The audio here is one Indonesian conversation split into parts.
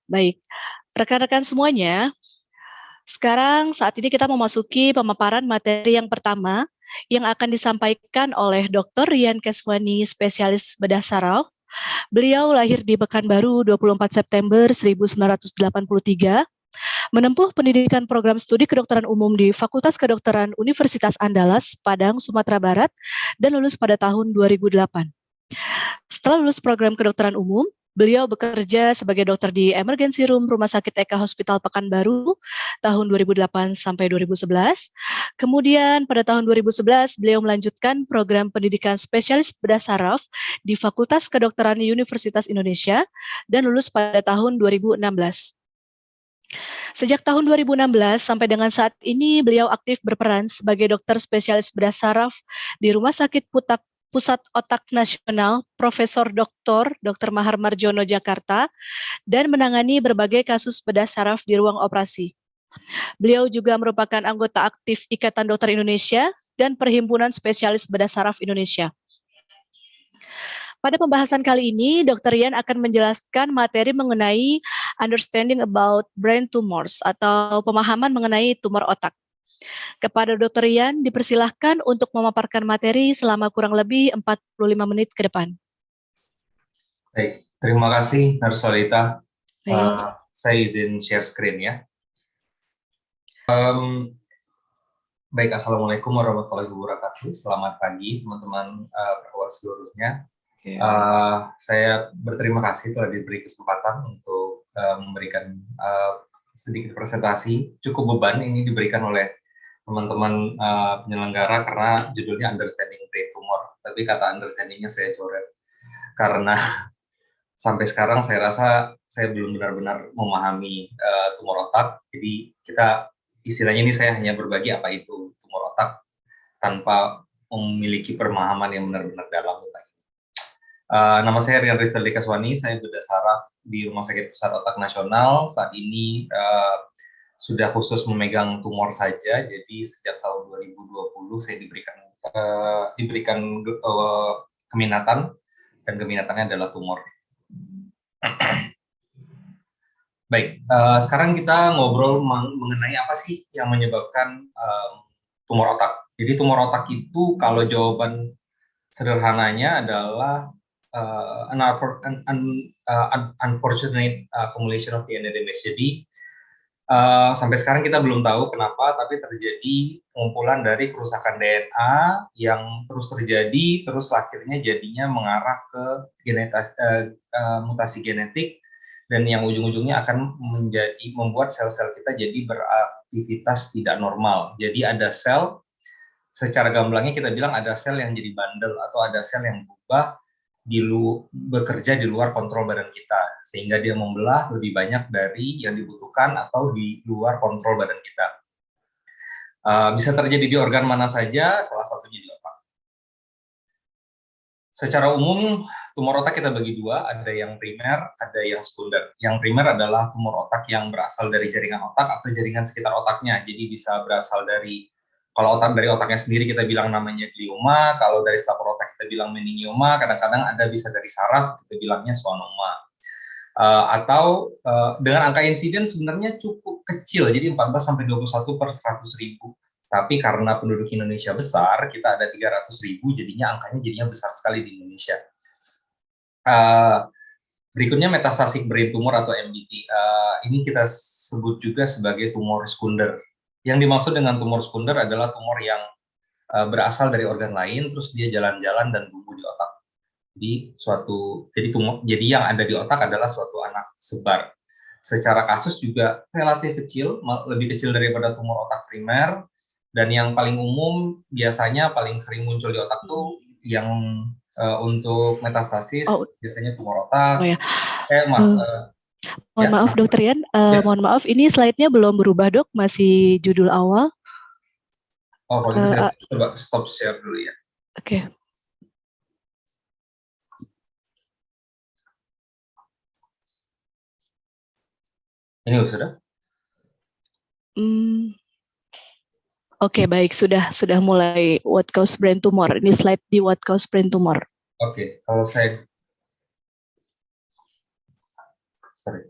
Baik, rekan-rekan semuanya, sekarang saat ini kita memasuki pemaparan materi yang pertama yang akan disampaikan oleh Dr. Rian Keswani, spesialis bedah saraf. Beliau lahir di Pekanbaru 24 September 1983, menempuh pendidikan program studi kedokteran umum di Fakultas Kedokteran Universitas Andalas, Padang, Sumatera Barat, dan lulus pada tahun 2008. Setelah lulus program kedokteran umum, beliau bekerja sebagai dokter di emergency room Rumah Sakit Eka Hospital Pekanbaru tahun 2008 sampai 2011. Kemudian pada tahun 2011 beliau melanjutkan program pendidikan spesialis bedah saraf di Fakultas Kedokteran Universitas Indonesia dan lulus pada tahun 2016. Sejak tahun 2016 sampai dengan saat ini beliau aktif berperan sebagai dokter spesialis bedah saraf di Rumah Sakit Pusat Otak Nasional Profesor Dr. Mahar Marjono Jakarta dan menangani berbagai kasus bedah saraf di ruang operasi. Beliau juga merupakan anggota aktif Ikatan Dokter Indonesia dan Perhimpunan Spesialis Bedah Saraf Indonesia. Pada pembahasan kali ini, Dr. Rian akan menjelaskan materi mengenai understanding about brain tumors atau pemahaman mengenai tumor otak. Kepada Dr. Rian, dipersilahkan untuk memaparkan materi selama kurang lebih 45 menit ke depan. Baik, terima kasih Narsolita. Saya izin share screen ya. Baik, Assalamualaikum warahmatullahi wabarakatuh. Selamat pagi teman-teman perawat seluruhnya. Saya berterima kasih telah diberi kesempatan untuk memberikan sedikit presentasi. Cukup beban ini diberikan oleh teman-teman penyelenggara karena judulnya Understanding Brain Tumor. Tapi kata understanding-nya saya coret karena sampai sekarang saya rasa saya belum benar-benar memahami tumor otak. Jadi istilahnya ini saya hanya berbagi apa itu tumor otak tanpa memiliki pemahaman yang benar-benar dalam. Nama saya Rian Rizaldi Keswani, saya bedah saraf di Rumah Sakit Pusat Otak Nasional. Saat ini sudah khusus memegang tumor saja, jadi sejak tahun 2020 saya diberikan keminatan, dan keminatannya adalah tumor. Baik, sekarang kita ngobrol mengenai apa sih yang menyebabkan tumor otak. Jadi tumor otak itu kalau jawaban sederhananya adalah unfortunate accumulation of DNA damage. Jadi sampai sekarang kita belum tahu kenapa, tapi terjadi pengumpulan dari kerusakan DNA yang terus terjadi, terus akhirnya jadinya mengarah ke mutasi genetik, dan yang ujung-ujungnya akan membuat sel-sel kita jadi beraktivitas tidak normal. Jadi ada sel, secara gamblangnya kita bilang ada sel yang jadi bandel, atau ada sel yang berubah bekerja di luar kontrol badan kita, sehingga dia membelah lebih banyak dari yang dibutuhkan atau di luar kontrol badan kita. Bisa terjadi di organ mana saja, salah satunya di otak. Secara umum, tumor otak kita bagi dua, ada yang primer, ada yang sekunder. Yang primer adalah tumor otak yang berasal dari jaringan otak atau jaringan sekitar otaknya, jadi bisa berasal dari, kalau dari otaknya sendiri kita bilang namanya glioma, kalau dari sapor otak kita bilang meningioma, kadang-kadang ada bisa dari saraf, kita bilangnya schwannoma. Dengan angka insiden sebenarnya cukup kecil, jadi 14-21 per 100.000. Tapi karena penduduk Indonesia besar, kita ada 300.000, jadinya angkanya jadinya besar sekali di Indonesia. Berikutnya metastatic brain tumor atau MBT. Ini kita sebut juga sebagai tumor sekunder. Yang dimaksud dengan tumor sekunder adalah tumor yang berasal dari organ lain, terus dia jalan-jalan dan tumbuh di otak. Jadi yang ada di otak adalah suatu anak sebar. Secara kasus juga relatif kecil, lebih kecil daripada tumor otak primer, dan yang paling umum biasanya paling sering muncul di otak tuh yang untuk metastasis biasanya tumor otak. Mohon maaf Dokter Rian, mohon maaf ini slide-nya belum berubah Dok, masih judul awal. Oh, kalau gitu saya coba stop share dulu ya. Oke. Ini sudah? Oke, baik, sudah mulai what cause brain tumor. Ini slide di what cause brain tumor. Oke, kalau saya sorry.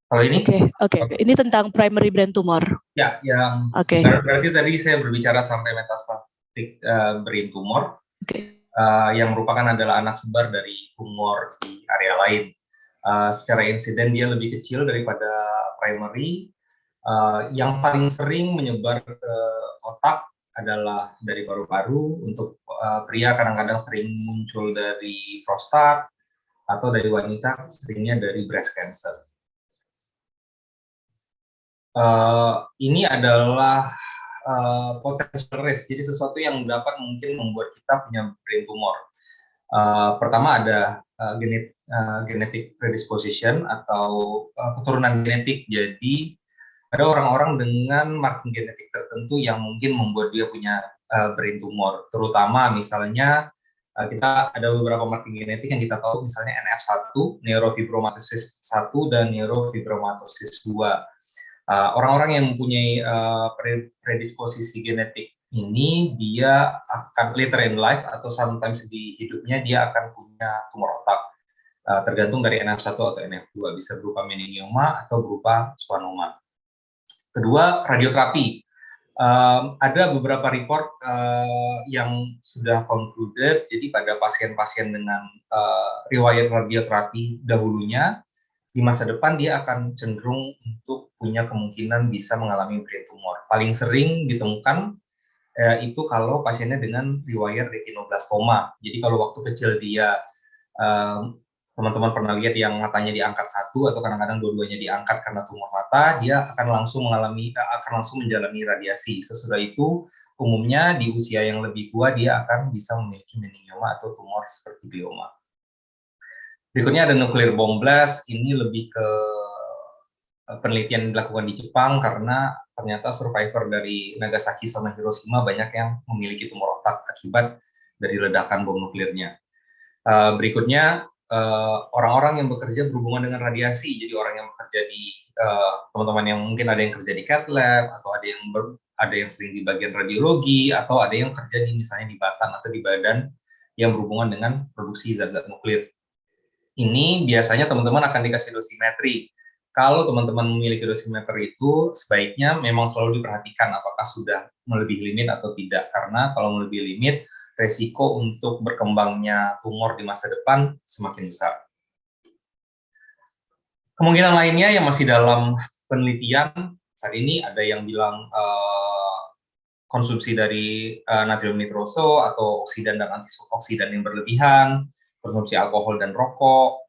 Kalau ini? Oke. Ini tentang primary brain tumor. Ya, yang berarti tadi saya berbicara sampai metastatic brain tumor, yang merupakan adalah anak sebar dari tumor di area lain. Secara insiden dia lebih kecil daripada primary. Yang paling sering menyebar ke otak adalah dari paru-paru. Untuk pria kadang-kadang sering muncul dari prostat, atau dari wanita seringnya dari breast cancer. Ini adalah potential risk, jadi sesuatu yang dapat mungkin membuat kita punya brain tumor. Pertama ada genetic predisposition atau keturunan genetik. Jadi ada orang-orang dengan marking genetik tertentu yang mungkin membuat dia punya brain tumor. Terutama misalnya kita ada beberapa marking genetik yang kita tahu, misalnya NF1, neurofibromatosis 1 dan neurofibromatosis 2. Orang-orang yang mempunyai predisposisi genetik ini, dia akan later in life atau sometimes di hidupnya dia akan punya tumor otak, tergantung dari NF1 atau NF2, bisa berupa meningioma atau berupa schwannoma. Kedua, radioterapi. Ada beberapa report yang sudah concluded, jadi pada pasien-pasien dengan riwayat radioterapi dahulunya, di masa depan dia akan cenderung untuk punya kemungkinan bisa mengalami brain tumor. Paling sering ditemukan itu kalau pasiennya dengan riwayat retinoblastoma. Jadi kalau waktu kecil dia, teman-teman pernah lihat yang matanya diangkat satu atau kadang-kadang dua-duanya diangkat karena tumor mata, dia akan langsung menjalani radiasi. Sesudah itu umumnya di usia yang lebih tua dia akan bisa memiliki meningioma atau tumor seperti glioma. Berikutnya ada nuclear bomb blast. Ini lebih ke penelitian yang dilakukan di Jepang, karena ternyata survivor dari Nagasaki sama Hiroshima banyak yang memiliki tumor otak akibat dari ledakan bom nuklirnya. Berikutnya orang-orang yang bekerja berhubungan dengan radiasi. Jadi orang yang bekerja di teman-teman yang mungkin ada yang kerja di cath lab, atau ada yang sering di bagian radiologi, atau ada yang kerja di misalnya di batan atau di badan yang berhubungan dengan produksi zat-zat nuklir. Ini biasanya teman-teman akan dikasih dosimetri. Kalau teman-teman memiliki dosimeter itu, sebaiknya memang selalu diperhatikan apakah sudah melebihi limit atau tidak. Karena kalau melebihi limit, resiko untuk berkembangnya tumor di masa depan semakin besar. Kemungkinan lainnya yang masih dalam penelitian, saat ini ada yang bilang konsumsi dari natrium nitroso atau oksidan dan antioksidan yang berlebihan, konsumsi alkohol dan rokok,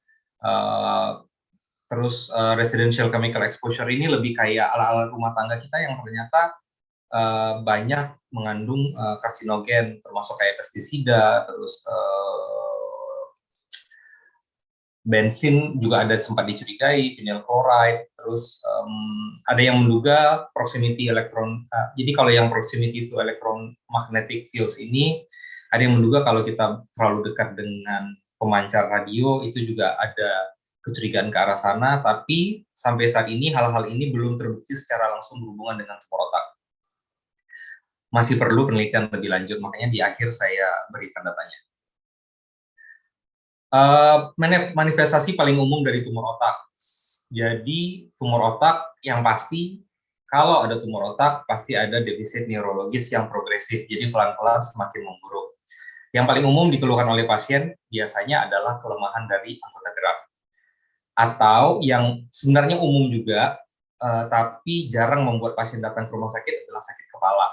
terus residential chemical exposure ini lebih kayak alat-alat rumah tangga kita yang ternyata banyak mengandung karsinogen, termasuk kayak pestisida, terus bensin juga ada sempat dicurigai, vinyl chloride, terus ada yang menduga proximity elektron. Jadi kalau yang proximity to electromagnetic fields ini, ada yang menduga kalau kita terlalu dekat dengan pemancar radio itu juga ada kecurigaan ke arah sana, tapi sampai saat ini hal-hal ini belum terbukti secara langsung berhubungan dengan tumor otak. Masih perlu penelitian lebih lanjut, makanya di akhir saya berikan datanya. Manifestasi paling umum dari tumor otak. Jadi tumor otak yang pasti, kalau ada tumor otak pasti ada defisit neurologis yang progresif, jadi pelan-pelan semakin memburuk. Yang paling umum dikeluhkan oleh pasien biasanya adalah kelemahan dari anggota gerak. Atau yang sebenarnya umum juga, tapi jarang membuat pasien datang ke rumah sakit adalah sakit kepala.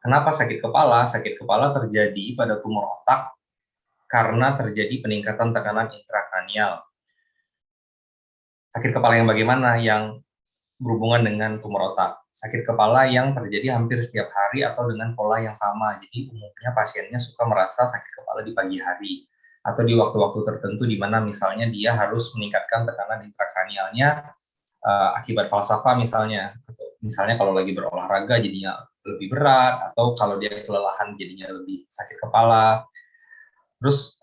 Kenapa sakit kepala? Sakit kepala terjadi pada tumor otak karena terjadi peningkatan tekanan intrakranial. Sakit kepala yang bagaimana? Yang berhubungan dengan tumor otak. Sakit kepala yang terjadi hampir setiap hari atau dengan pola yang sama. Jadi umumnya pasiennya suka merasa sakit kepala di pagi hari atau di waktu-waktu tertentu di mana misalnya dia harus meningkatkan tekanan intrakranialnya akibat falsafa misalnya. Atau misalnya kalau lagi berolahraga jadinya lebih berat, atau kalau dia kelelahan jadinya lebih sakit kepala. Terus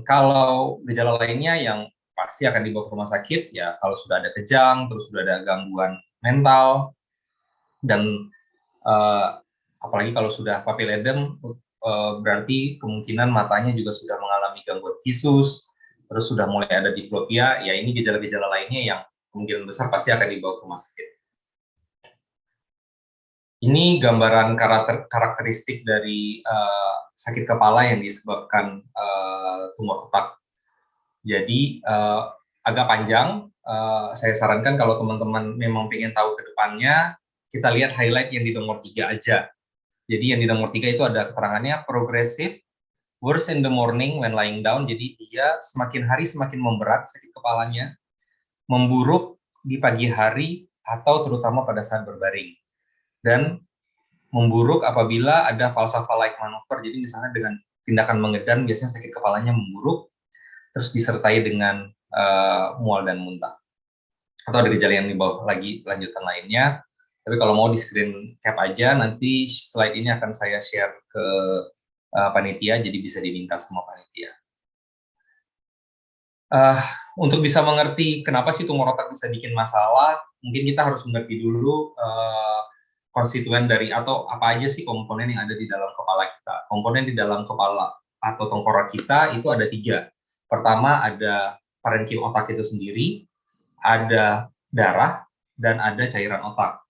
kalau gejala lainnya yang pasti akan dibawa ke rumah sakit, ya kalau sudah ada kejang, terus sudah ada gangguan mental, dan apalagi kalau sudah papil edem, berarti kemungkinan matanya juga sudah mengalami gangguan visus, terus sudah mulai ada diplopia, ya ini gejala-gejala lainnya yang kemungkinan besar pasti akan dibawa ke rumah sakit. Ini gambaran karakteristik dari sakit kepala yang disebabkan tumor otak. Jadi agak panjang, saya sarankan kalau teman-teman memang ingin tahu ke depannya, kita lihat highlight yang di nomor 3 aja. Jadi yang di nomor 3 itu ada keterangannya progressive, worse in the morning when lying down, jadi dia semakin hari semakin memberat sakit kepalanya, memburuk di pagi hari atau terutama pada saat berbaring. Dan memburuk apabila ada falsafa-like manuver, jadi misalnya dengan tindakan mengedan biasanya sakit kepalanya memburuk, terus disertai dengan mual dan muntah. Atau ada gejala yang di bawah lagi lanjutan lainnya. Tapi kalau mau di screen cap aja, nanti slide ini akan saya share ke panitia, jadi bisa diminta sama panitia. Untuk bisa mengerti kenapa sih tumor otak bisa bikin masalah, mungkin kita harus mengerti dulu konstituen dari atau apa aja sih komponen yang ada di dalam kepala kita. Komponen di dalam kepala atau tengkorak kita itu ada 3. Pertama ada parenkim otak itu sendiri, ada darah, dan ada cairan otak.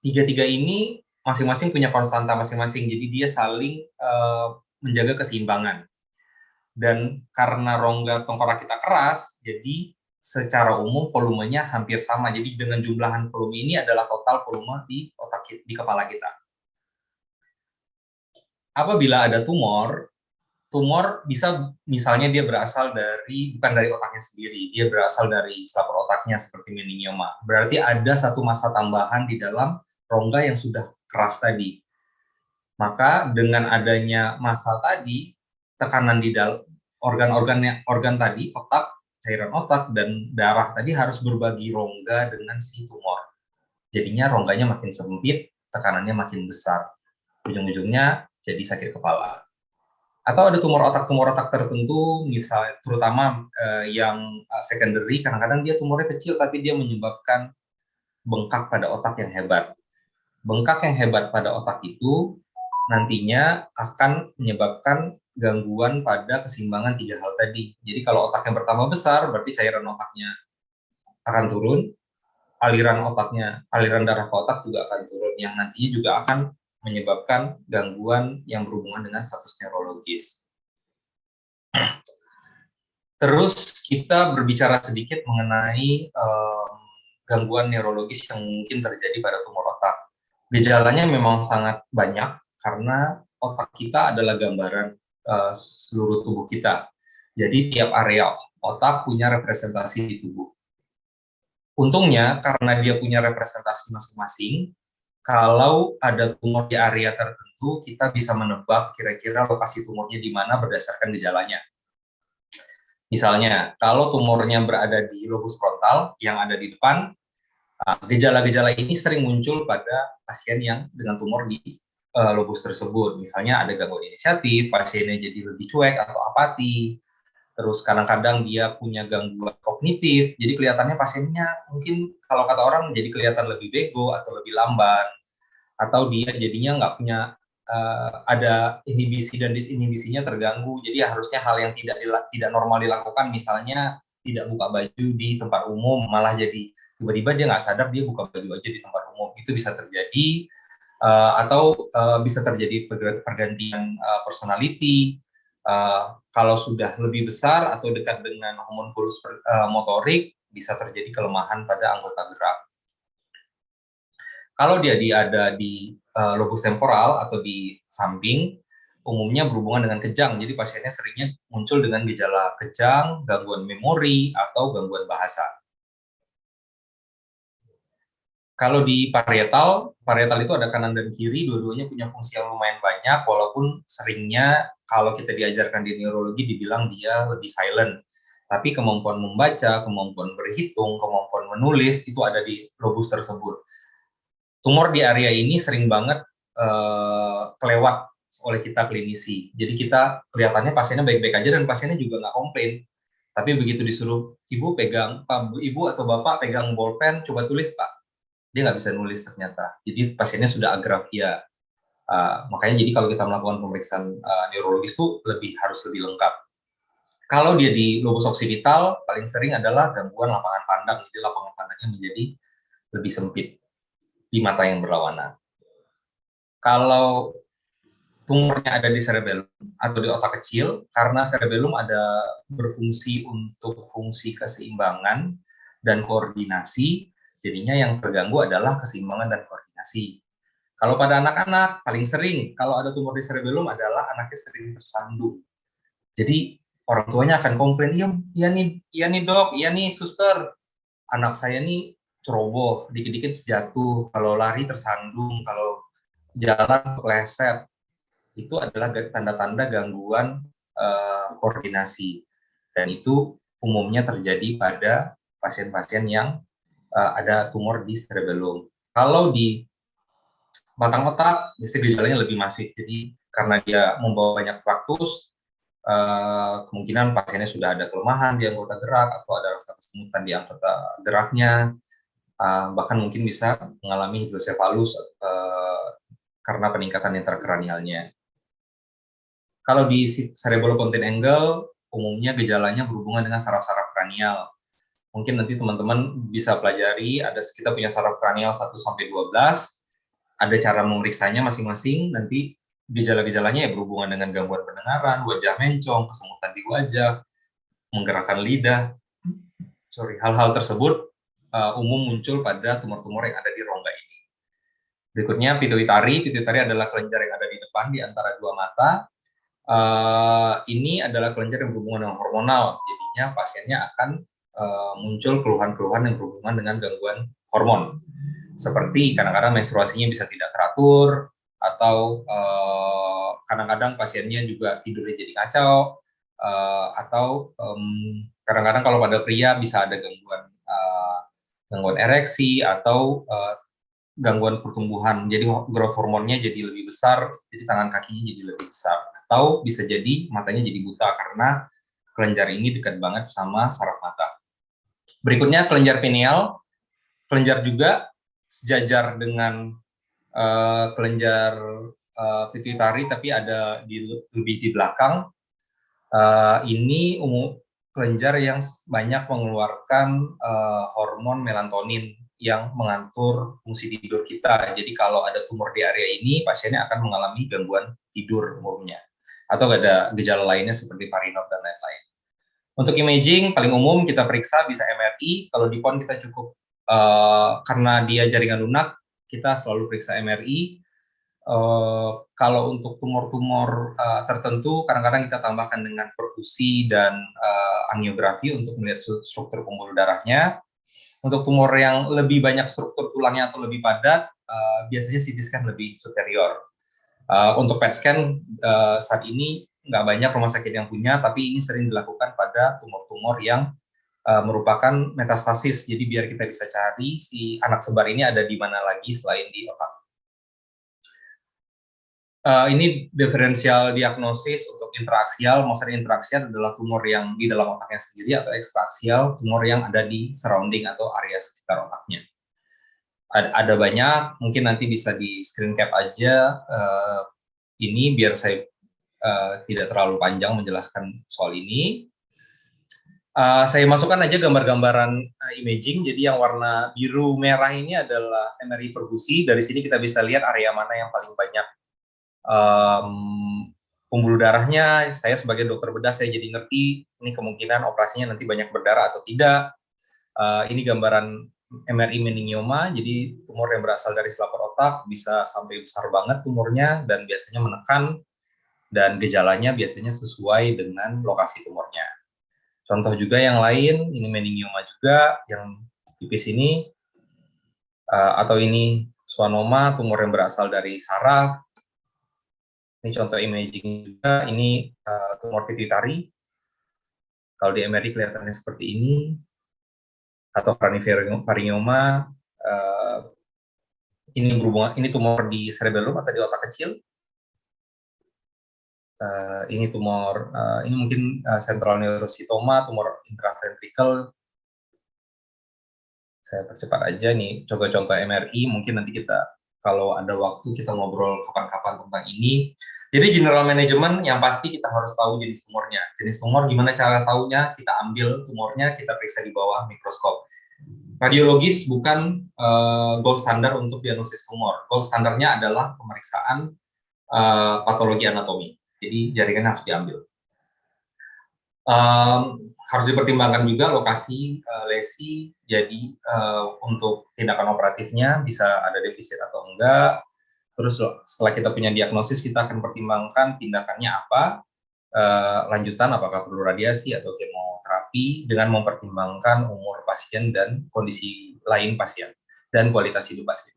3 ini masing-masing punya konstanta masing-masing, jadi dia saling menjaga keseimbangan. Dan karena rongga tengkorak kita keras, jadi secara umum volumenya hampir sama. Jadi dengan jumlahan volume ini adalah total volume di kepala kita. Apabila ada tumor bisa misalnya dia berasal bukan dari otaknya sendiri, dia berasal dari selapor otaknya seperti meningioma. Berarti ada satu massa tambahan di dalam rongga yang sudah keras tadi. Maka dengan adanya massa tadi, tekanan di dalam organ tadi, otak, cairan otak, dan darah tadi harus berbagi rongga dengan si tumor. Jadinya rongganya makin sempit, tekanannya makin besar. Ujung-ujungnya jadi sakit kepala. Atau ada tumor otak tertentu, misalnya terutama yang secondary, kadang-kadang dia tumornya kecil tapi dia menyebabkan bengkak pada otak yang hebat. Bengkak yang hebat pada otak itu nantinya akan menyebabkan gangguan pada keseimbangan 3 hal tadi. Jadi kalau otak yang pertama besar, berarti cairan otaknya akan turun, aliran darah ke otak juga akan turun, yang nantinya juga akan menyebabkan gangguan yang berhubungan dengan status neurologis. Terus kita berbicara sedikit mengenai gangguan neurologis yang mungkin terjadi pada tumor otak. Gejalanya memang sangat banyak karena otak kita adalah gambaran seluruh tubuh kita. Jadi tiap area otak punya representasi di tubuh. Untungnya karena dia punya representasi masing-masing, kalau ada tumor di area tertentu, kita bisa menebak kira-kira lokasi tumornya di mana berdasarkan gejalanya. Misalnya, kalau tumornya berada di lobus frontal yang ada di depan, gejala-gejala ini sering muncul pada pasien yang dengan tumor di lobus tersebut. Misalnya ada gangguan inisiatif, pasiennya jadi lebih cuek atau apati, terus kadang-kadang dia punya gangguan kognitif, jadi kelihatannya pasiennya mungkin kalau kata orang jadi kelihatan lebih bego atau lebih lamban, atau dia jadinya nggak punya ada inhibisi dan disinhibisinya terganggu, jadi harusnya hal yang tidak normal dilakukan, misalnya tidak buka baju di tempat umum, malah jadi tiba-tiba dia nggak sadar dia buka baju aja di tempat umum, itu bisa terjadi. Atau bisa terjadi pergantian personality. Kalau sudah lebih besar atau dekat dengan homunculus motorik, bisa terjadi kelemahan pada anggota gerak. Kalau dia ada di lobus temporal atau di samping, umumnya berhubungan dengan kejang. Jadi pasiennya seringnya muncul dengan gejala kejang, gangguan memori, atau gangguan bahasa. Kalau di parietal itu ada kanan dan kiri, dua-duanya punya fungsi yang lumayan banyak, walaupun seringnya kalau kita diajarkan di neurologi dibilang dia lebih silent. Tapi kemampuan membaca, kemampuan berhitung, kemampuan menulis, itu ada di lobus tersebut. Tumor di area ini sering banget kelewat oleh kita klinisi. Jadi kita kelihatannya pasiennya baik-baik aja dan pasiennya juga nggak komplain. Tapi begitu disuruh ibu atau bapak pegang bolpen, coba tulis pak, dia nggak bisa nulis ternyata. Jadi pasiennya sudah agrafia. Makanya jadi kalau kita melakukan pemeriksaan neurologis itu harus lebih lengkap. Kalau dia di lobus occipital, paling sering adalah gangguan lapangan pandang. Jadi lapangan pandangnya menjadi lebih sempit di mata yang berlawanan. Kalau tumornya ada di cerebellum atau di otak kecil, karena cerebellum ada berfungsi untuk fungsi keseimbangan dan koordinasi, jadinya yang terganggu adalah keseimbangan dan koordinasi. Kalau pada anak-anak, paling sering kalau ada tumor di cerebellum adalah anaknya sering tersandung. Jadi orang tuanya akan komplain, iya nih dok, iya nih suster, anak saya nih ceroboh, dikit-dikit jatuh, kalau lari tersandung, kalau jalan kepleset. Itu adalah tanda-tanda gangguan koordinasi. Dan itu umumnya terjadi pada pasien-pasien yang ada tumor di cerebellum. Kalau di batang otak, biasanya gejalanya lebih masif. Jadi karena dia membawa banyak fraktus, kemungkinan pasiennya sudah ada kelemahan di anggota gerak atau ada rasa kesemutan di anggota geraknya, bahkan mungkin bisa mengalami hidrosefalus karena peningkatan intrakranialnya. Kalau di cerebellopontine angle, umumnya gejalanya berhubungan dengan saraf-saraf kranial. Mungkin nanti teman-teman bisa pelajari, kita punya saraf kranial 1-12, ada cara memeriksanya masing-masing, nanti gejala-gejalanya ya berhubungan dengan gangguan pendengaran, wajah mencong, kesemutan di wajah, menggerakkan lidah. Hal-hal tersebut umum muncul pada tumor-tumor yang ada di rongga ini. Berikutnya pituitari adalah kelenjar yang ada di depan di antara dua mata. Ini adalah kelenjar yang berhubungan dengan hormonal, jadinya pasiennya akan muncul keluhan-keluhan yang berhubungan dengan gangguan hormon, seperti kadang-kadang menstruasinya bisa tidak teratur, atau kadang-kadang pasiennya juga tidurnya jadi kacau, atau kadang-kadang kalau pada pria bisa ada gangguan ereksi atau gangguan pertumbuhan, jadi growth hormonnya jadi lebih besar, jadi tangan kakinya jadi lebih besar, atau bisa jadi matanya jadi buta karena kelenjar ini dekat banget sama saraf mata. Berikutnya kelenjar pineal, kelenjar juga sejajar dengan kelenjar pituitari, tapi ada lebih di belakang. Ini kelenjar yang banyak mengeluarkan hormon melatonin yang mengatur fungsi tidur kita. Jadi kalau ada tumor di area ini, pasiennya akan mengalami gangguan tidur umumnya. Atau ada gejala lainnya seperti parinop dan lain-lain. Untuk imaging, paling umum kita periksa bisa MRI. Kalau di PON kita cukup, karena dia jaringan lunak, kita selalu periksa MRI. Kalau untuk tumor-tumor tertentu, kadang-kadang kita tambahkan dengan perfusi dan angiografi untuk melihat struktur pembuluh darahnya. Untuk tumor yang lebih banyak struktur tulangnya atau lebih padat, biasanya CT scan lebih superior. Untuk PET scan saat ini nggak banyak rumah sakit yang punya, tapi ini sering dilakukan pada tumor-tumor yang merupakan metastasis. Jadi biar kita bisa cari si anak sebar ini ada di mana lagi selain di otak. Ini diferensial diagnosis untuk intraaksial. Maksudnya intraaksial adalah tumor yang di dalam otaknya sendiri, atau ekstraaksial, tumor yang ada di surrounding atau area sekitar otaknya. Ada banyak, mungkin nanti bisa di screen cap aja ini biar saya tidak terlalu panjang menjelaskan soal ini. Saya masukkan aja gambar-gambaran imaging. Jadi yang warna biru merah ini adalah MRI perfusi. Dari sini kita bisa lihat area mana yang paling banyak pembuluh darahnya. Saya sebagai dokter bedah, saya jadi ngerti ini kemungkinan operasinya nanti banyak berdarah atau tidak. Ini gambaran MRI meningioma, jadi tumor yang berasal dari selapor otak bisa sampai besar banget tumornya dan biasanya menekan, dan gejalanya biasanya sesuai dengan lokasi tumornya. Contoh juga yang lain, ini meningioma juga, yang tipis ini, atau ini schwannoma, tumor yang berasal dari saraf. Ini contoh imaging juga, ini tumor pituitari. Kalau di MRI kelihatannya seperti ini, atau craniofaringioma, ini berhubungan, ini tumor di cerebellum atau di otak kecil. Ini tumor, ini mungkin central neurocytoma, tumor intraventricle. Saya percepat aja nih, coba contoh MRI, mungkin nanti kita kalau ada waktu kita ngobrol kapan-kapan tentang ini. Jadi general management yang pasti kita harus tahu jenis tumornya. Jenis tumor gimana cara tahunya? Kita ambil tumornya, kita periksa di bawah mikroskop. Radiologis bukan gold standar untuk diagnosis tumor. Gold standarnya adalah pemeriksaan patologi anatomi. Jadi jaringan harus diambil. Harus dipertimbangkan juga lokasi lesi, jadi untuk tindakan operatifnya bisa ada defisit atau enggak. Terus setelah kita punya diagnosis, kita akan pertimbangkan tindakannya apa, lanjutan apakah perlu radiasi atau kemoterapi, dengan mempertimbangkan umur pasien dan kondisi lain pasien dan kualitas hidup pasien.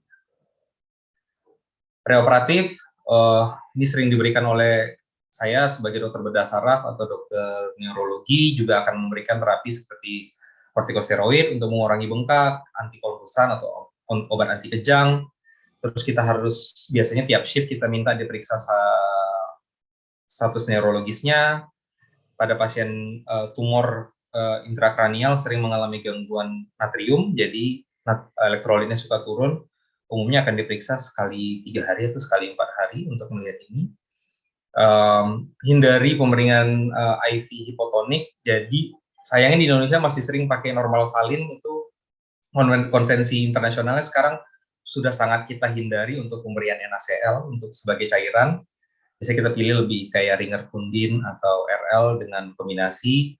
Preoperatif ini sering diberikan oleh saya sebagai dokter bedah saraf atau dokter neurologi, juga akan memberikan terapi seperti kortikosteroid untuk mengurangi bengkak, antikonvulsan atau obat anti kejang. Terus kita harus biasanya tiap shift kita minta diperiksa status neurologisnya. Pada pasien tumor intrakranial sering mengalami gangguan natrium, jadi elektrolitnya suka turun. Umumnya akan diperiksa sekali 3 hari atau sekali 4 hari untuk melihat ini. Hindari pemberian IV hipotonik. Jadi sayangnya di Indonesia masih sering pakai normal salin, itu konvensi internasionalnya sekarang sudah sangat kita hindari untuk pemberian NaCl untuk sebagai cairan. Biasanya kita pilih lebih kayak ringer fundin atau RL dengan kombinasi,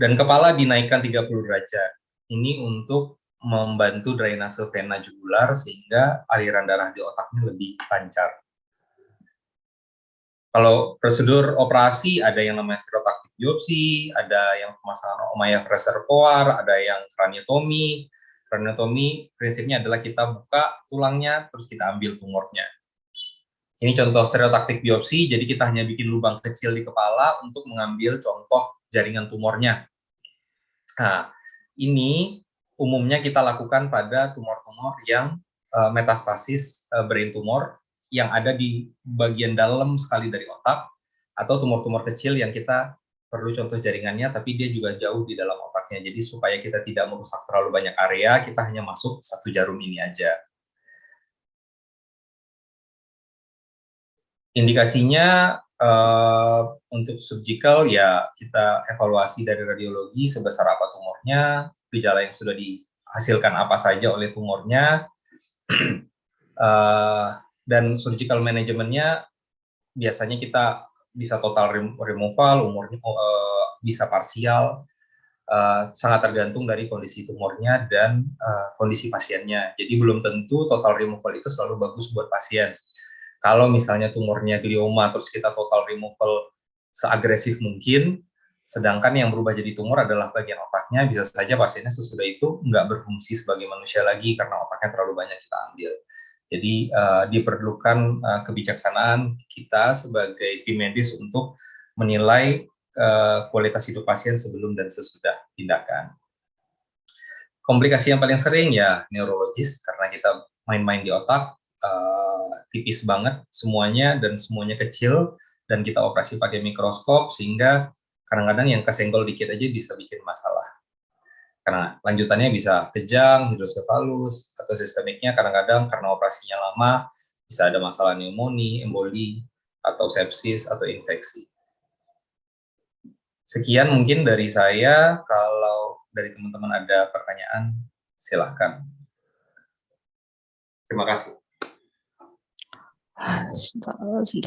dan kepala dinaikkan 30 derajat. Ini untuk membantu drainase vena jugular sehingga aliran darah di otaknya lebih lancar. Kalau prosedur operasi ada yang namanya stereotaktik biopsi, ada yang pemasangan Omayev reservoir, ada yang kraniotomi. Kraniotomi prinsipnya adalah kita buka tulangnya, terus kita ambil tumornya. Ini contoh stereotaktik biopsi, jadi kita hanya bikin lubang kecil di kepala untuk mengambil contoh jaringan tumornya. Nah, ini umumnya kita lakukan pada tumor-tumor yang metastasis brain tumor, yang ada di bagian dalam sekali dari otak, atau tumor-tumor kecil yang kita perlu contoh jaringannya, tapi dia juga jauh di dalam otaknya. Jadi supaya kita tidak merusak terlalu banyak area, kita hanya masuk satu jarum ini aja. Indikasinya untuk surgical ya kita evaluasi dari radiologi sebesar apa tumornya, gejala yang sudah dihasilkan apa saja oleh tumornya, dan surgical manajemennya biasanya kita bisa total removal, umurnya bisa parsial, sangat tergantung dari kondisi tumornya dan kondisi pasiennya. Jadi belum tentu total removal itu selalu bagus buat pasien. Kalau misalnya tumornya glioma terus kita total removal seagresif mungkin, sedangkan yang berubah jadi tumor adalah bagian otaknya, bisa saja pasiennya sesudah itu nggak berfungsi sebagai manusia lagi karena otaknya terlalu banyak kita ambil. Jadi diperlukan kebijaksanaan kita sebagai tim medis untuk menilai kualitas hidup pasien sebelum dan sesudah tindakan. Komplikasi yang paling sering ya neurologis, karena kita main-main di otak, tipis banget semuanya dan semuanya kecil, dan kita operasi pakai mikroskop sehingga kadang-kadang yang kesenggol dikit aja bisa bikin masalah. Karena lanjutannya bisa kejang, hidrosefalus, atau sistemiknya kadang-kadang karena operasinya lama bisa ada masalah pneumonia, emboli, atau sepsis, atau infeksi. Sekian mungkin dari saya. Kalau dari teman-teman ada pertanyaan, silahkan. Terima kasih.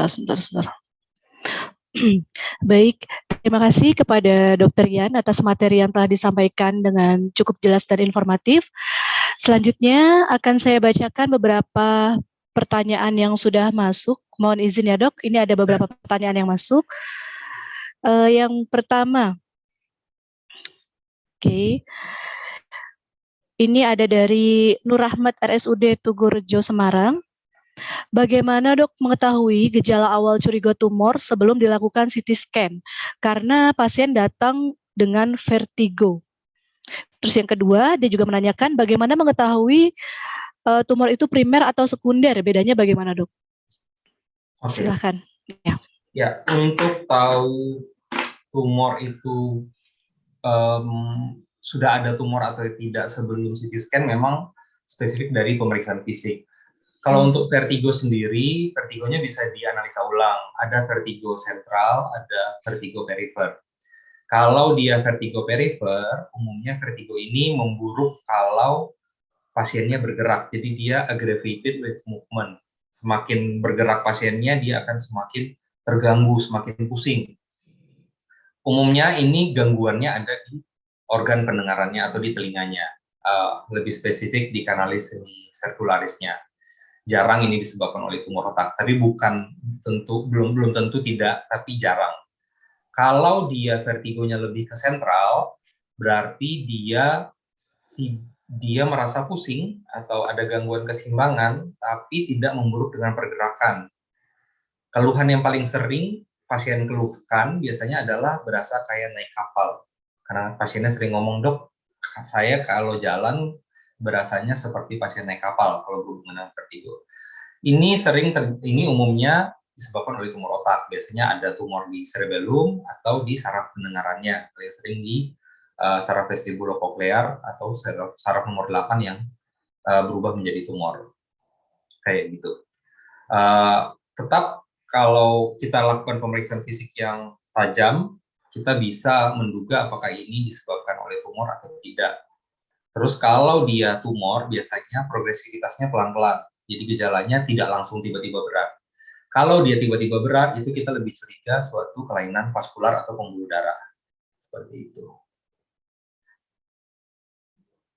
Sebentar. Baik, terima kasih kepada Dr. Yan atas materi yang telah disampaikan dengan cukup jelas dan informatif. Selanjutnya akan saya bacakan beberapa pertanyaan yang sudah masuk. Mohon izin ya Dok, ini ada beberapa pertanyaan yang masuk. Yang pertama, ini ada dari Nur Rahmat RSUD Tugurejo Semarang. Bagaimana Dok mengetahui gejala awal curiga tumor sebelum dilakukan CT scan? Karena pasien datang dengan vertigo. Terus yang kedua, dia juga menanyakan bagaimana mengetahui tumor itu primer atau sekunder, bedanya bagaimana Dok? Okay. Silahkan. Ya, untuk tahu tumor itu sudah ada tumor atau tidak sebelum CT scan memang spesifik dari pemeriksaan fisik. Kalau untuk vertigo sendiri, vertigonya bisa dianalisa ulang. Ada vertigo sentral, ada vertigo perifer. Kalau dia vertigo perifer, umumnya vertigo ini memburuk kalau pasiennya bergerak. Jadi dia aggravated with movement. Semakin bergerak pasiennya, dia akan semakin terganggu, semakin pusing. Umumnya ini gangguannya ada di organ pendengarannya atau di telinganya. Lebih spesifik di kanalis semicircularisnya. Jarang ini disebabkan oleh tumor otak, tapi belum tentu tidak, tapi jarang. Kalau dia vertigonya lebih ke sentral, berarti dia merasa pusing atau ada gangguan keseimbangan, tapi tidak memburuk dengan pergerakan. Keluhan yang paling sering pasien keluhkan biasanya adalah berasa kayak naik kapal. Karena pasiennya sering ngomong, "Dok, saya kalau jalan berasanya seperti pasien naik kapal kalau berhubungan dengan vertigo." Ini umumnya disebabkan oleh tumor otak. Biasanya ada tumor di cerebellum atau di saraf pendengarannya. Paling sering di saraf vestibulokoklear atau saraf nomor 8 yang berubah menjadi tumor. Kayak gitu. Tetap kalau kita lakukan pemeriksaan fisik yang tajam, kita bisa menduga apakah ini disebabkan oleh tumor atau tidak. Terus kalau dia tumor, biasanya progresivitasnya pelan-pelan. Jadi gejalanya tidak langsung tiba-tiba berat. Kalau dia tiba-tiba berat, itu kita lebih curiga suatu kelainan vaskular atau pembuluh darah. Seperti itu.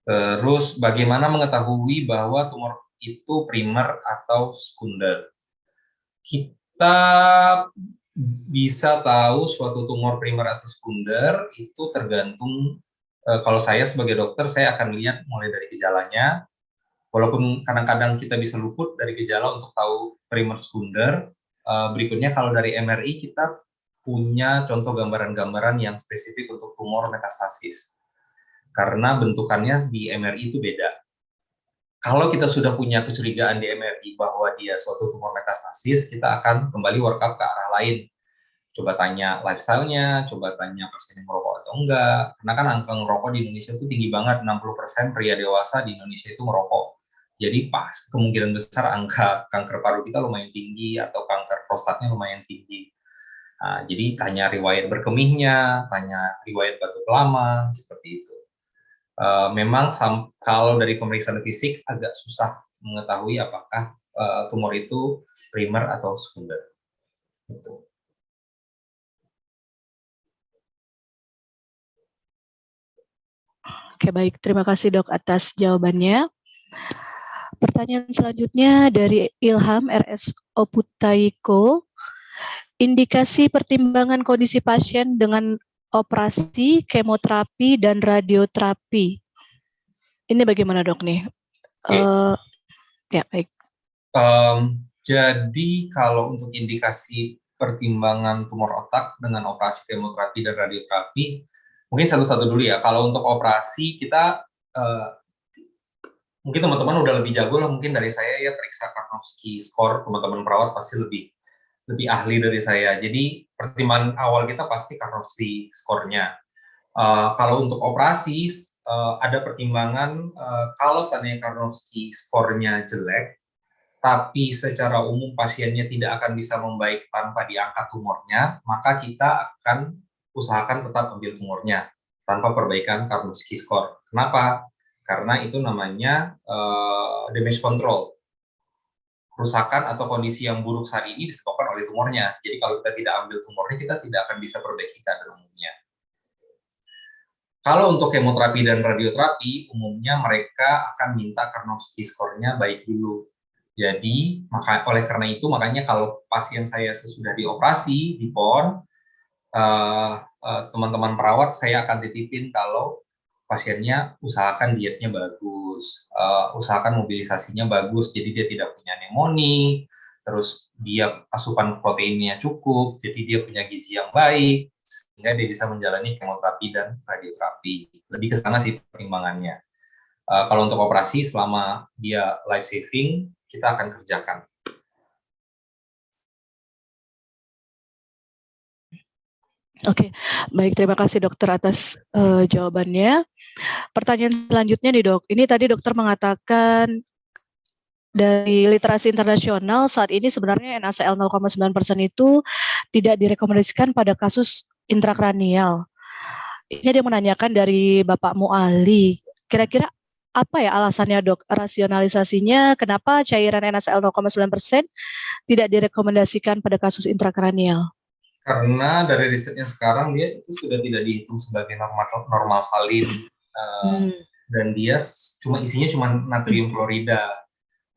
Terus bagaimana mengetahui bahwa tumor itu primer atau sekunder? Kita bisa tahu suatu tumor primer atau sekunder itu tergantung, kalau saya sebagai dokter, saya akan lihat mulai dari gejalanya. Walaupun kadang-kadang kita bisa luput dari gejala untuk tahu primer sekunder, berikutnya kalau dari MRI kita punya contoh gambaran-gambaran yang spesifik untuk tumor metastasis. Karena bentukannya di MRI itu beda. Kalau kita sudah punya kecurigaan di MRI bahwa dia suatu tumor metastasis, kita akan kembali workup ke arah lain. Coba tanya lifestyle-nya, coba tanya pasiennya merokok atau enggak. Karena kan angka ngerokok di Indonesia itu tinggi banget, 60% pria dewasa di Indonesia itu merokok. Jadi pas kemungkinan besar angka kanker paru kita lumayan tinggi atau kanker prostatnya lumayan tinggi. Nah, jadi tanya riwayat berkemihnya, tanya riwayat batuk lama, seperti itu. Memang kalau dari pemeriksaan fisik agak susah mengetahui apakah tumor itu primer atau sekunder. Gitu. Oke, baik. Terima kasih dok atas jawabannya. Pertanyaan selanjutnya dari Ilham RS Oputaiko. Indikasi pertimbangan kondisi pasien dengan operasi, kemoterapi, dan radioterapi. Ini bagaimana dok nih? Ya, baik. Jadi kalau untuk indikasi pertimbangan tumor otak dengan operasi, kemoterapi, dan radioterapi, mungkin satu-satu dulu ya. Kalau untuk operasi kita mungkin teman-teman udah lebih jago lah mungkin dari saya ya, periksa Karnofsky score, teman-teman perawat pasti lebih ahli dari saya. Jadi pertimbangan awal kita pasti Karnofsky score-nya. Kalau untuk operasi ada pertimbangan kalau seandainya Karnofsky score-nya jelek, tapi secara umum pasiennya tidak akan bisa membaik tanpa diangkat tumornya, maka kita akan usahakan tetap ambil tumornya tanpa perbaikan Karnofsky score. Kenapa? Karena itu namanya damage control. Kerusakan atau kondisi yang buruk saat ini disebabkan oleh tumornya. Jadi kalau kita tidak ambil tumornya, kita tidak akan bisa perbaiki kadar umumnya. Kalau untuk kemoterapi dan radioterapi, umumnya mereka akan minta Karnofsky score-nya baik dulu. Jadi, oleh karena itu, makanya kalau pasien saya sesudah dioperasi, di PON, teman-teman perawat, saya akan titipin kalau pasiennya usahakan dietnya bagus, usahakan mobilisasinya bagus, jadi dia tidak punya pneumonia, terus dia asupan proteinnya cukup, jadi dia punya gizi yang baik, sehingga dia bisa menjalani kemoterapi dan radioterapi. Lebih ke sana sih pertimbangannya. Kalau untuk operasi, selama dia life saving, kita akan kerjakan. Oke, baik, terima kasih dokter atas jawabannya. Pertanyaan selanjutnya nih dok, ini tadi dokter mengatakan dari literasi internasional saat ini sebenarnya NaCl 0,9% itu tidak direkomendasikan pada kasus intrakranial. Ini dia menanyakan dari Bapak Muali. Kira-kira apa ya alasannya dok? Rasionalisasinya kenapa cairan NaCl 0,9% tidak direkomendasikan pada kasus intrakranial? Karena dari risetnya sekarang dia itu sudah tidak dihitung sebagai normal salin, dan dia isinya natrium klorida.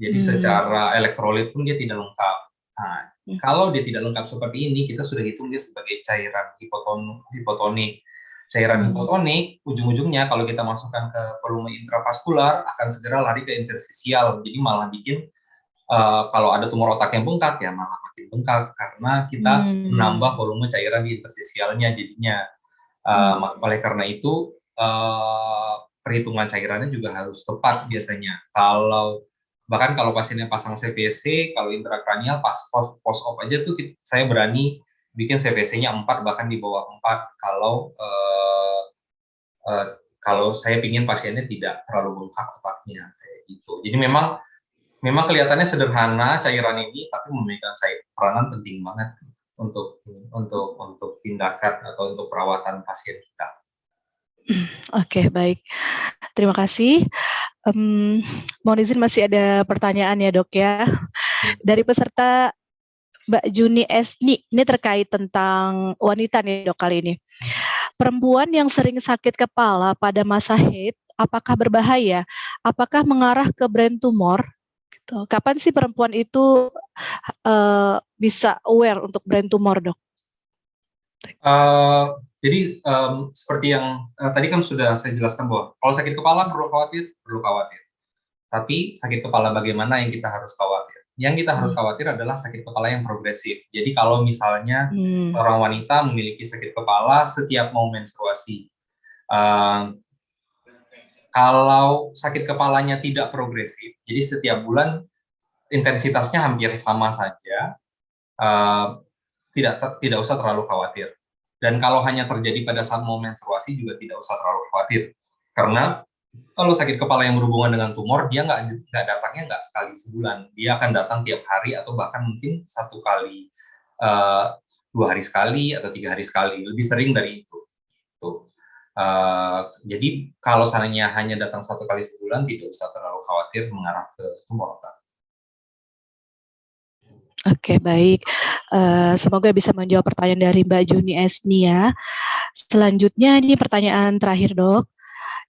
Jadi secara elektrolit pun dia tidak lengkap. Nah, kalau dia tidak lengkap seperti ini, kita sudah hitung dia sebagai cairan hipotonik. Cairan hipotonik, ujung-ujungnya kalau kita masukkan ke volume intravaskular, akan segera lari ke interstisial. Jadi malah bikin, kalau ada tumor otak yang bengkak, ya malah makin bengkak, karena kita menambah volume cairan di interstisialnya jadinya. Oleh karena itu, perhitungan cairannya juga harus tepat biasanya. Bahkan kalau pasiennya pasang CVC, kalau intrakranial post-op aja tuh saya berani bikin CVC-nya 4, bahkan di bawah 4, kalau saya ingin pasiennya tidak terlalu bengkak otaknya, kayak gitu. Jadi memang kelihatannya sederhana cairan ini, tapi memegang peranan penting banget untuk tindakan atau untuk perawatan pasien kita. Oke, baik. Terima kasih. Mohon izin masih ada pertanyaan ya dok ya. Dari peserta Mbak Juni Esni, ini terkait tentang wanita nih dok kali ini. Perempuan yang sering sakit kepala pada masa haid, apakah berbahaya? Apakah mengarah ke brain tumor? Gitu. Kapan sih perempuan itu bisa aware untuk brain tumor dok? Jadi seperti yang tadi kan sudah saya jelaskan bahwa kalau sakit kepala perlu khawatir. Tapi sakit kepala bagaimana yang kita harus khawatir? Yang kita harus khawatir adalah sakit kepala yang progresif. Jadi kalau misalnya seorang wanita memiliki sakit kepala setiap mau menstruasi, kalau sakit kepalanya tidak progresif, jadi setiap bulan intensitasnya hampir sama saja, tidak usah terlalu khawatir. Dan kalau hanya terjadi pada saat mau menstruasi juga tidak usah terlalu khawatir. Karena kalau sakit kepala yang berhubungan dengan tumor, dia nggak datangnya nggak sekali sebulan. Dia akan datang tiap hari atau bahkan mungkin 1 kali, 2 hari sekali atau 3 hari sekali. Lebih sering dari itu. Jadi kalau seandainya hanya datang 1 kali sebulan, tidak usah terlalu khawatir mengarah ke tumor otak. Oke, baik. Semoga bisa menjawab pertanyaan dari Mbak Juni Esni ya. Selanjutnya ini pertanyaan terakhir dok.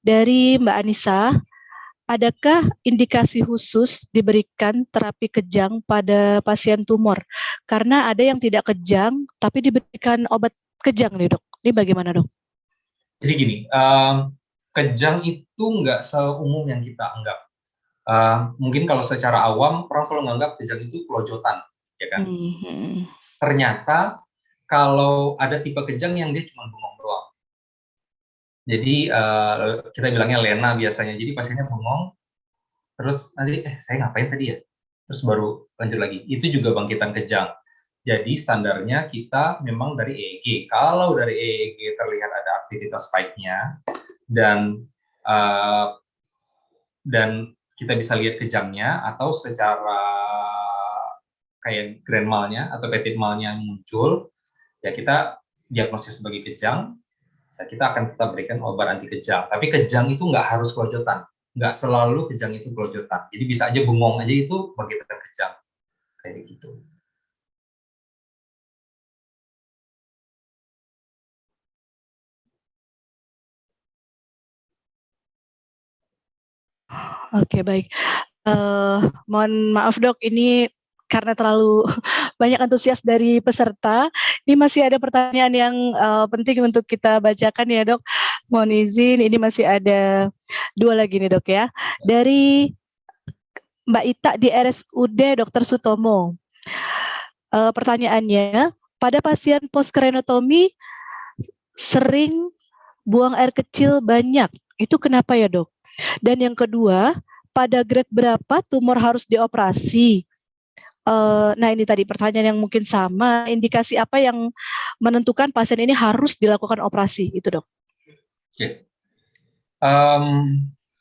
Dari Mbak Anissa, adakah indikasi khusus diberikan terapi kejang pada pasien tumor? Karena ada yang tidak kejang, tapi diberikan obat kejang nih dok. Ini bagaimana dok? Jadi gini, kejang itu nggak seumum yang kita anggap. Mungkin kalau secara awam, orang selalu menganggap kejang itu kelojotan. Ya kan? Ternyata kalau ada tipe kejang yang dia cuma bengong doang. Jadi kita bilangnya lena biasanya. Jadi pasiennya bengong, terus nanti saya ngapain tadi ya? Terus baru lanjut lagi. Itu juga bangkitan kejang. Jadi standarnya kita memang dari EEG. Kalau dari EEG terlihat ada aktivitas spike-nya dan kita bisa lihat kejangnya, atau secara kayak grand mal-nya atau petit mal-nya muncul, ya kita diagnosis sebagai kejang, ya kita akan tetap berikan obat anti kejang. Tapi kejang itu nggak harus kelojotan, nggak selalu kejang itu kelojotan. Jadi bisa aja bengong aja itu bangkitan kejang, kayak gitu. Oke, baik. Mohon maaf dok, ini karena terlalu banyak antusias dari peserta, ini masih ada pertanyaan yang penting untuk kita bacakan ya dok. Mohon izin, ini masih ada 2 lagi nih dok ya. Dari Mbak Ita di RSUD Dr. Sutomo. Pertanyaannya, pada pasien postcrenotomi sering buang air kecil banyak, itu kenapa ya dok? Dan yang kedua, pada grade berapa tumor harus dioperasi? Nah ini tadi pertanyaan yang mungkin sama, indikasi apa yang menentukan pasien ini harus dilakukan operasi, itu dok? Oke.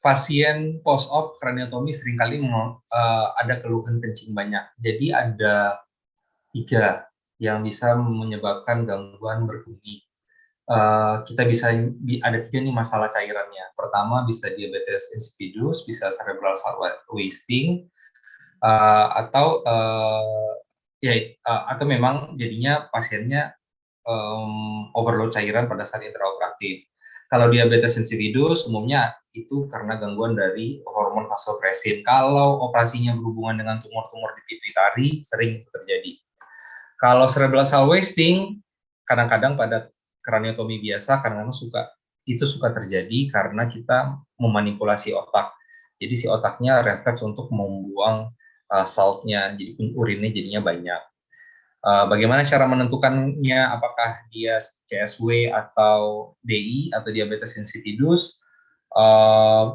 pasien post-op kraniotomi seringkali ada keluhan kencing banyak. Jadi ada 3 yang bisa menyebabkan gangguan berbunyi. Kita bisa ada 3 nih masalah cairannya. Pertama bisa diabetes insipidus, bisa cerebral wasting, atau atau memang jadinya pasiennya overload cairan pada saat intraoperatif. Kalau diabetes insipidus umumnya itu karena gangguan dari hormon vasopresin. Kalau operasinya berhubungan dengan tumor-tumor di pituitari, sering terjadi. Kalau cerebral wasting, kadang-kadang pada kraniotomi biasa, kadang-kadang suka terjadi karena kita memanipulasi otak. Jadi si otaknya refleks untuk membuang saltnya, jadi urinnya jadinya banyak. Bagaimana cara menentukannya, apakah dia CSW atau DI atau diabetes insipidus?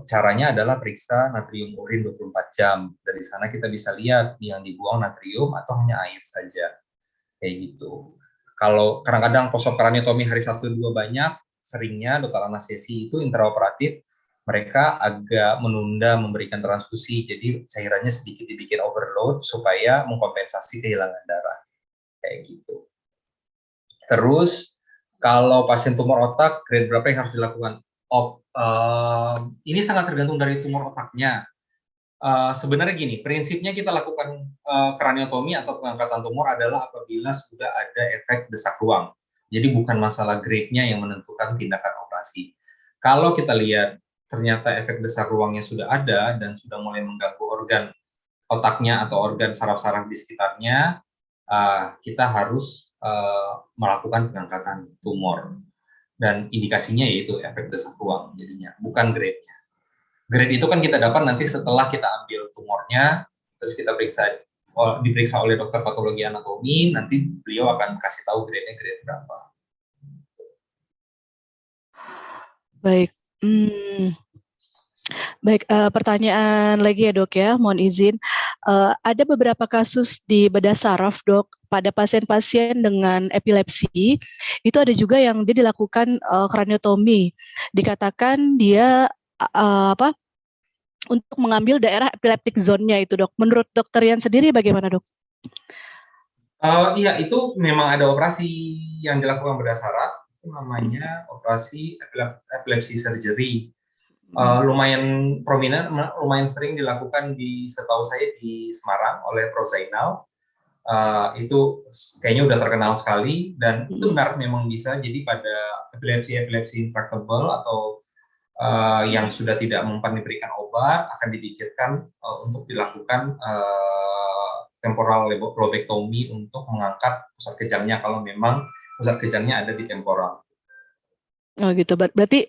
Caranya adalah periksa natrium urin 24 jam. Dari sana kita bisa lihat yang dibuang natrium atau hanya air saja. Kayak gitu. Kalau kadang-kadang post-op kraniotomi hari 1-2 banyak, seringnya dokter anestesi itu intraoperatif, mereka agak menunda memberikan transfusi, jadi cairannya sedikit dibikin overload supaya mengkompensasi kehilangan darah. Kayak gitu. Terus kalau pasien tumor otak, grade berapa yang harus dilakukan? Ini sangat tergantung dari tumor otaknya. Sebenarnya gini, prinsipnya kita lakukan kraniotomi atau pengangkatan tumor adalah apabila sudah ada efek desak ruang. Jadi bukan masalah grade-nya yang menentukan tindakan operasi. Kalau kita lihat ternyata efek desak ruangnya sudah ada dan sudah mulai mengganggu organ otaknya atau organ saraf-saraf di sekitarnya, kita harus melakukan pengangkatan tumor. Dan indikasinya yaitu efek desak ruang jadinya, bukan grade-nya. Grade itu kan kita dapat nanti setelah kita ambil tumornya, terus kita diperiksa oleh dokter patologi anatomi, nanti beliau akan kasih tahu grade-nya grade berapa. Baik. Baik, pertanyaan lagi ya dok ya, mohon izin. Ada beberapa kasus di bedah saraf dok, pada pasien-pasien dengan epilepsi, itu ada juga yang dia dilakukan kraniotomi. Dikatakan dia untuk mengambil daerah epileptic zone-nya itu dok. Menurut dokter Rian sendiri bagaimana dok? Iya, itu memang ada operasi yang dilakukan bedah saraf, itu namanya operasi epilepsi surgery. Lumayan prominent, lumayan sering dilakukan setahu saya di Semarang oleh Prof. Zainal. Itu kayaknya udah terkenal sekali, dan itu benar memang bisa. Jadi pada epilepsi intractable atau yang sudah tidak mempan diberikan obat, akan dipikirkan untuk dilakukan temporal lobectomy untuk mengangkat pusat kejangnya kalau memang pusat kejangnya ada di temporal. Oh gitu, berarti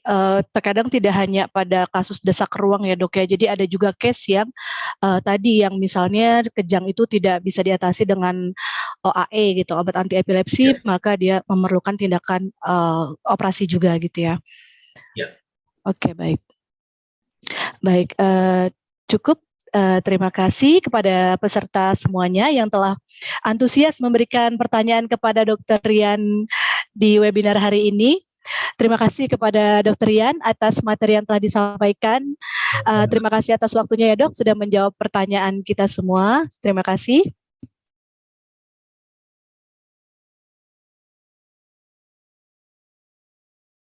terkadang tidak hanya pada kasus desak ruang ya dok ya, jadi ada juga case yang tadi yang misalnya kejang itu tidak bisa diatasi dengan OAE gitu, obat anti epilepsi, maka dia memerlukan tindakan operasi juga gitu ya. Ya. Oke, baik. Baik, cukup. Terima kasih kepada peserta semuanya yang telah antusias memberikan pertanyaan kepada Dr. Rian di webinar hari ini. Terima kasih kepada Dr. Rian atas materi yang telah disampaikan. Terima kasih atas waktunya ya dok, sudah menjawab pertanyaan kita semua. Terima kasih.